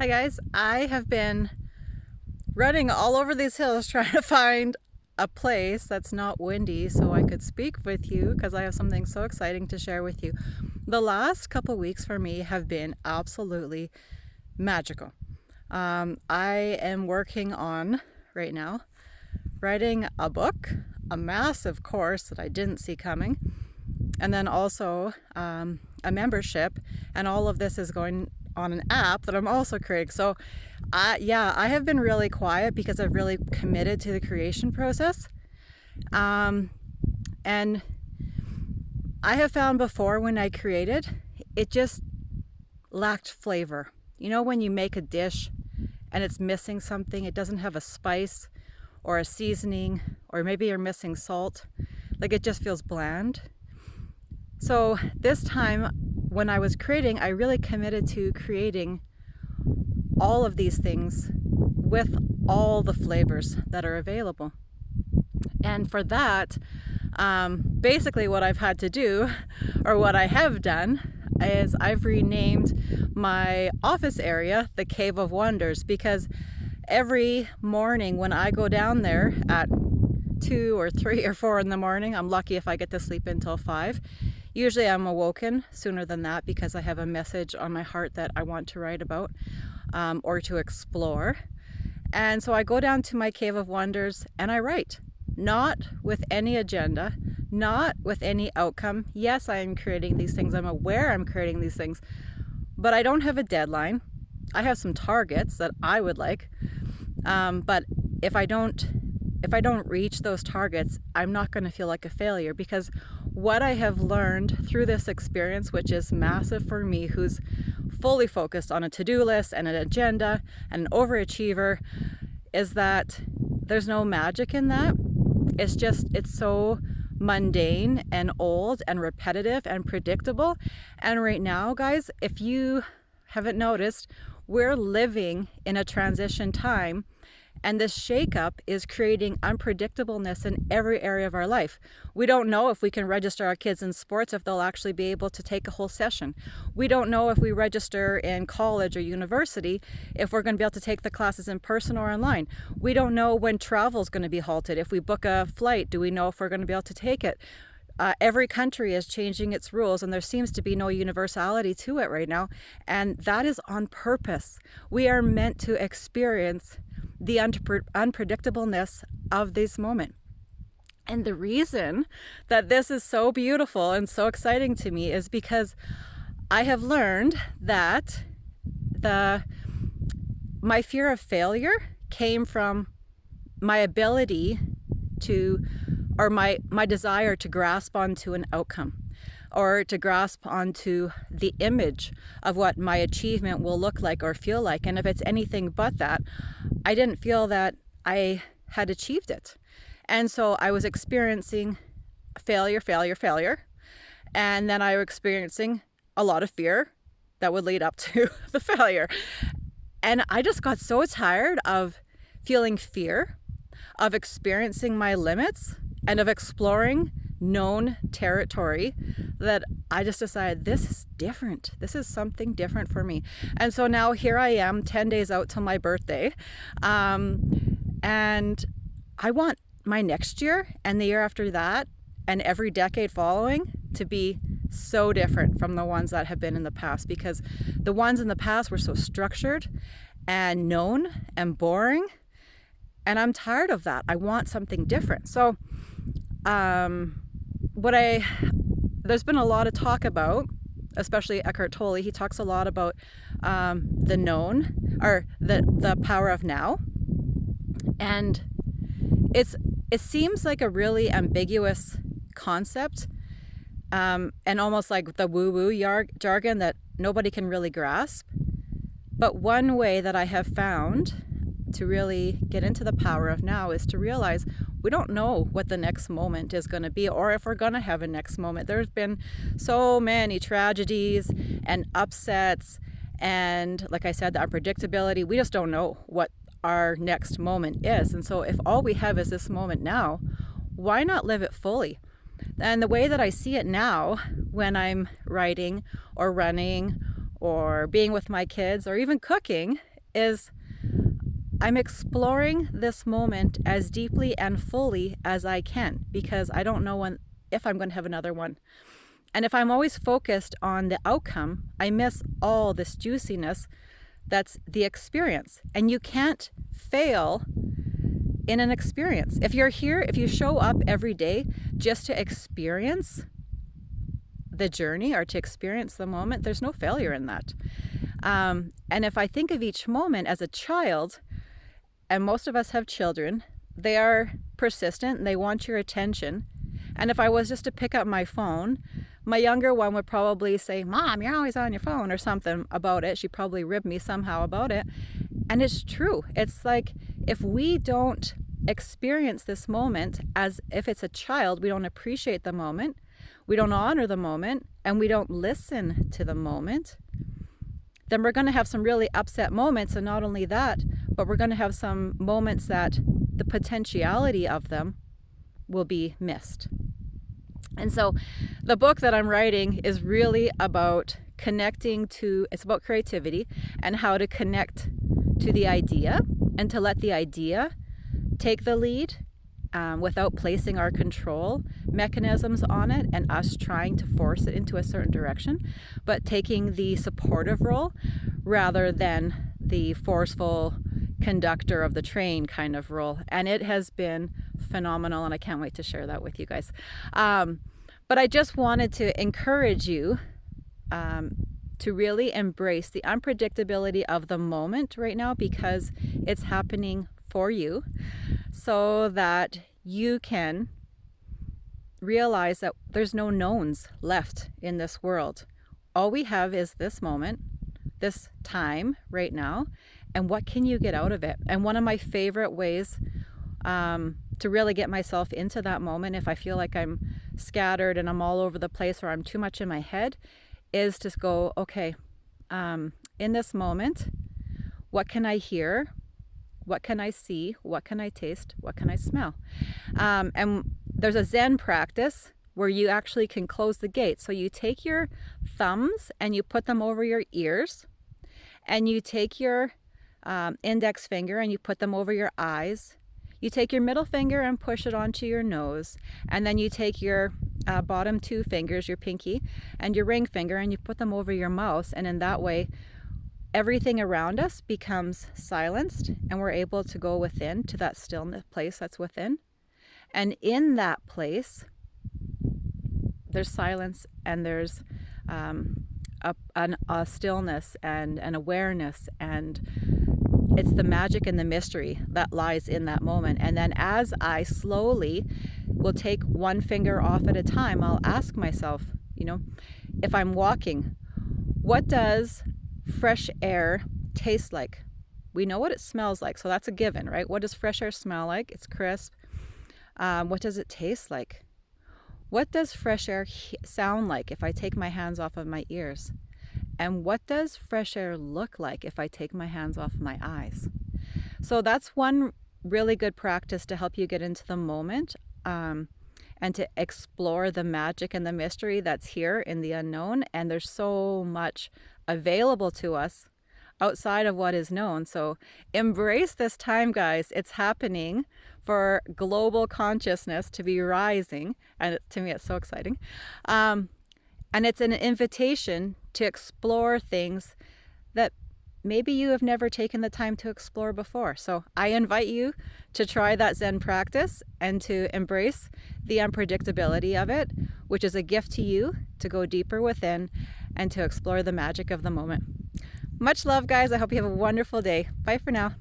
Hi guys, I have been running all over these hills trying to find a place that's not windy so I could speak with you because I have something so exciting to share with you. The last couple weeks for me have been absolutely magical. I am working on, right now, writing a book, a massive course that I didn't see coming, and then also a membership, and all of this is going on an app that I'm also creating. So I have been really quiet because I've really committed to the creation process. And I have found before when I created, it just lacked flavor. You know, when you make a dish and it's missing something, it doesn't have a spice or a seasoning, or maybe you're missing salt, like it just feels bland. So this time when I was creating, I really committed to creating all of these things with all the flavors that are available. And for that, basically what I've had to do, or what I have done, is I've renamed my office area the Cave of Wonders, because every morning when I go down there at 2 or 3 or 4 in the morning, I'm lucky if I get to sleep until 5. Usually I'm awoken sooner than that because I have a message on my heart that I want to write about or to explore. And so I go down to my Cave of Wonders and I write, not with any agenda, not with any outcome. Yes, I am creating these things. I'm aware I'm creating these things, but I don't have a deadline. I have some targets that I would like, but if I don't reach those targets, I'm not going to feel like a failure, because what I have learned through this experience, which is massive for me, who's fully focused on a to-do list and an agenda and an overachiever, is that there's no magic in that. It's so mundane and old and repetitive and predictable. And right now, guys, if you haven't noticed, we're living in a transition time, and this shakeup is creating unpredictableness in every area of our life. We don't know if we can register our kids in sports, if they'll actually be able to take a whole session. We don't know if we register in college or university, if we're going to be able to take the classes in person or online. We don't know when travel is going to be halted. If we book a flight, do we know if we're going to be able to take it? Every country is changing its rules, and there seems to be no universality to it right now. And that is on purpose. We are meant to experience the unpredictableness of this moment. And the reason that this is so beautiful and so exciting to me is because I have learned that my fear of failure came from my ability to, or my desire to grasp onto an outcome, or to grasp onto the image of what my achievement will look like or feel like. And if it's anything but that, I didn't feel that I had achieved it. And so I was experiencing failure. And then I was experiencing a lot of fear that would lead up to the failure. And I just got so tired of feeling fear, of experiencing my limits, and of exploring known territory, that I just decided this is different. This is something different for me. And so now here I am 10 days out till my birthday. And I want my next year and the year after that and every decade following to be so different from the ones that have been in the past, because the ones in the past were so structured and known and boring. And I'm tired of that. I want something different. So there's been a lot of talk about, especially Eckhart Tolle, he talks a lot about the known, or the power of now. And it seems like a really ambiguous concept, and almost like the woo-woo jargon that nobody can really grasp. But one way that I have found to really get into the power of now is to realize we don't know what the next moment is going to be, or if we're going to have a next moment. There's been so many tragedies and upsets, and like I said, the unpredictability. We just don't know what our next moment is. And so if all we have is this moment now, why not live it fully? And the way that I see it now, when I'm writing or running or being with my kids or even cooking is I'm exploring this moment as deeply and fully as I can, because I don't know if I'm going to have another one. And if I'm always focused on the outcome, I miss all this juiciness that's the experience. And you can't fail in an experience. If you're here, if you show up every day just to experience the journey or to experience the moment, there's no failure in that. And if I think of each moment as a child, and most of us have children, they are persistent and they want your attention. And if I was just to pick up my phone, my younger one would probably say, "Mom, you're always on your phone," or something about it. She'd probably rib me somehow about it. And it's true. It's like if we don't experience this moment as if it's a child, we don't appreciate the moment, we don't honor the moment, and we don't listen to the moment, then we're going to have some really upset moments. And not only that, but we're going to have some moments that the potentiality of them will be missed. And so the book that I'm writing is really about it's about creativity and how to connect to the idea and to let the idea take the lead without placing our control mechanisms on it and us trying to force it into a certain direction, but taking the supportive role rather than the forceful conductor of the train kind of role. And it has been phenomenal, and I can't wait to share that with you guys. But I just wanted to encourage you to really embrace the unpredictability of the moment right now, because it's happening for you, so that you can realize that there's no knowns left in this world. All we have is this moment, this time right now, and what can you get out of it? And one of my favorite ways to really get myself into that moment, if I feel like I'm scattered and I'm all over the place or I'm too much in my head, is to go, okay, in this moment, what can I hear? What can I see? What can I taste? What can I smell? And there's a Zen practice where you actually can close the gate. So you take your thumbs and you put them over your ears, and you take your index finger and you put them over your eyes. You take your middle finger and push it onto your nose, and then you take your bottom two fingers, your pinky and your ring finger, and you put them over your mouth. And in that way, everything around us becomes silenced, and we're able to go within to that stillness place that's within. And in that place, there's silence, and there's a stillness and an awareness, and it's the magic and the mystery that lies in that moment. And then as I slowly will take one finger off at a time, I'll ask myself, if I'm walking, what does fresh air taste like? We know what it smells like, so that's a given, right? What does fresh air smell like? It's crisp. What does it taste like? What does fresh air sound like if I take my hands off of my ears? And what does fresh air look like if I take my hands off my eyes? So that's one really good practice to help you get into the moment and to explore the magic and the mystery that's here in the unknown. And there's so much available to us outside of what is known. So embrace this time, guys. It's happening for global consciousness to be rising. And to me, it's so exciting. And it's an invitation to explore things that maybe you have never taken the time to explore before. So I invite you to try that Zen practice and to embrace the unpredictability of it, which is a gift to you to go deeper within and to explore the magic of the moment. Much love, guys. I hope you have a wonderful day. Bye for now.